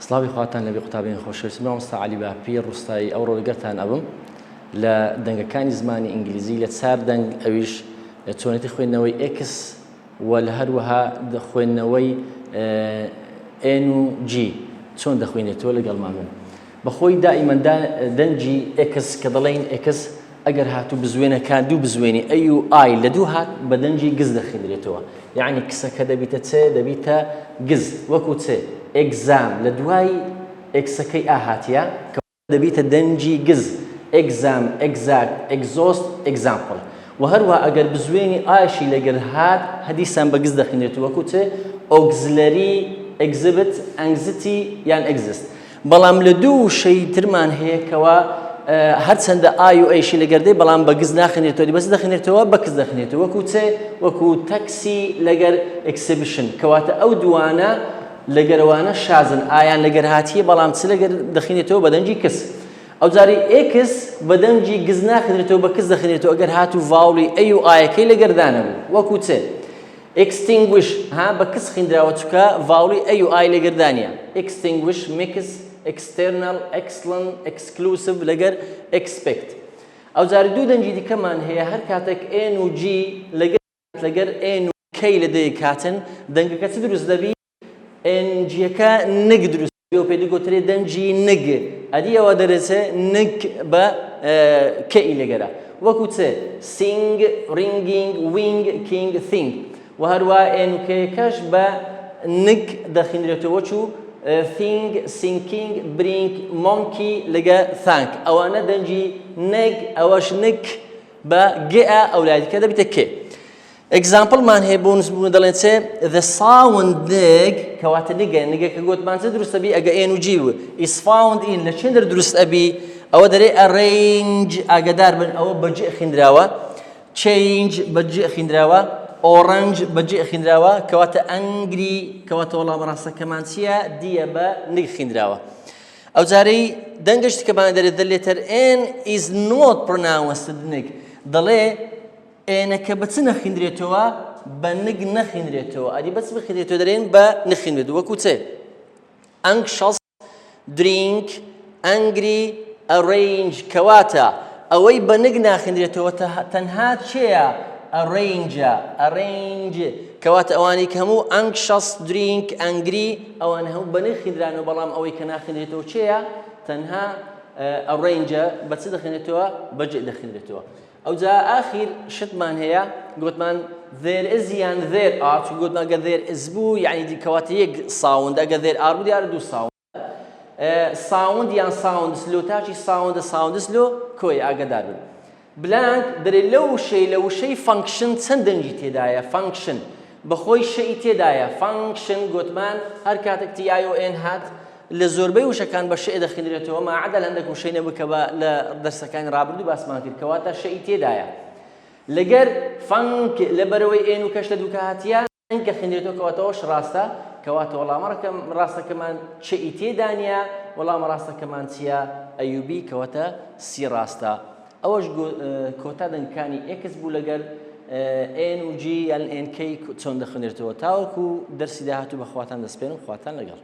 سڵاوی خواتان لەبێ قوتابیان خۆشەویست مامۆستا عەلی باپیر ڕوستایی ئەوڕۆ لەگەڵتان ئەبم لە دەنگەکانی زمانی ئینگلیزی لە چار دەنگ ئەویش چۆنێتی خوێندنەوەی X و لە هەروەها خوێندنەوەی N و G چۆن دەخوێنێتەوە لەگەڵمان بن. بەخۆی دائیمەن دەنگی X کە دەڵێن X ئەگەر هاتوو بزوێنەکان دوو بزوێنی A و I لە دوو هات بە دەنگی گز دەخوێنرێتەوە. یعنی کسەکە دەبیتە چ دەبیتە گز وەکو چ ئێگزام لە دوای ئێکسەکەی ئاهاتیە کە دەبیتە دەنگی گز ئێگزام ئێگزاکت ئێگزۆست ئێگزامپڵ و هەروە ئەگەر بزوێنی ئایشی لەگەر هات هەدیسان بە گز دەخوێنرێتەوە وەکو چ ئۆگزلەری ئێگزبت ئەنگزیتی یان ئێگزست. بەڵام لە دوو شەی ترمان هەیە کەوە هەرچەندە ئای و ئەیشی لەگەردەی بەڵام بە گز ناخوێنێتەوە بەس دەخوێنێتەوە بە کەس دەخوێنێتەوە وەکو چ وەکو تەکسی لەگەر ئێکسیبیشن کەواتە ئەو دوانە لەگەرەوانە شازن ئایان لەگەر هاتیە بەڵام چ لەگەر دەخوێنێتەوە بە دەنگی کەس. ئەو جاری X بە دەنگی گز ناخوێنێتەوە بە کەس دەخوێنێتەوە ئەگەر هاتوو ڤاوڵی ئەی و ئایەکەی لەگەردانە بوو وەکو چ extinguish ها بە کەس خوێندراوە چکە ڤاوڵی ئەی و ئای لەگەردانیە extinguish mix external excellent exclusive لەگەر expect. ئەو جاری دوو دەنگی دیکەمان هەیە هەر کاتێک N و G لەگەر N و K لەدەی کاتن دەنگەکە چ دروست دەبی NG-ەکە نگ دروست و پێی دەگوترێ دەنگی نگ ئەدی ئەوە دەرێچێ نگ بە کەئی لەگەرە وەکو چ sing ringing wing king thing و هەروە N و K-کەش بە نگ دەخوێنرێتەوە چوو thing sinking bring monkey لەگە thank ئەوانە دەنگی نگ ئەوەش نگ بە گئە ئەولادیکە دەبیتە کێ. ئەگزامپڵمان هەیە بۆ نسبوون دەڵێن چێ the sound neg کەواتە نگەکە گوتمان چ دروست ئەبی ئەگە N و G و is found in لە چێندر دروست ئەبی ئەوە دەرێ arrange ئاگادار بن ئەوە بەجێ خوێندراوە change بەجێ خوێندراوە orange بەجێ خوێندراوە کەواتە angry کەواتە وەڵام ڕاستەکەمان چییە دیە بە نگ خوێندراوە. ئەو جارەی دەنگشتکەمان دەرێت the letter N is not pronounced نگ دەڵێ ئێنەکە بە چ نەخوێنرێتەوە بە نگ نەخوێنرێتەوە ئەدی بەچ بخوێنرێتەوە دەرێن بە نەخوێنرێتەوە وەکو چێ anxious drink angry arrange کەواتە ئەوەی بە نگ ناخوێنرێتەوە تەنها چێیە arrange کەواتە ئەوانەی کە هەموو anxious drink angry ئەوان هەموو بە نگ خوێندرانەوە بەڵام ئەوەی کە ناخوێنرێتەوە چێیە تەنها arrange بە چ دەخوێنێتەوە بەجێ دەخوێنرێتەوە. ئەو جا ئاخیر شتمان هەیە گوتمان there is یان there are چون گوتمان ئەگە there is بوو یعنی کەواتە یەک ساوند ئەگە there are بوو دیارە دوو ساوند ساوند یان ساوند سلۆ تاچی ساوند سلۆ کۆی ئاگادار بن. بلانک دەرێت لەو شەی لە وشەی فانکشن چەند دەنگی تێدایە فانکشن بەخۆی شەی تێدایە فانکشن گوتمان هەر کاتێک TI و N هات لە زۆربەی وشەکان بە شەی دەخوێنرێتەوە ماعەدە لە هەندێک وشەی نەبوو کە لە دەرسەکانی ڕابردوو باسمان کرد کەواتە شەی تێدایە لەگەر فانک لەبەرەوەی N و کەش لە دووکە هاتیە N کە خوێنرێتەوە کەواتەوەش ڕاستە کەواتە وەڵامە ڕاستەکەمان چی تێدانە وەڵامە ڕاستەکەمان چییە ئەیوبی کەواتە سی ڕاستە. ئەوەش کۆتا دەنگەکانی X بوو لەگەر N و G یان NK چۆن دەخوێنرێتەوە تاوەکو دەرسی داهاتوو بە خواتان دەسپێنم خواتان لەگەڵ.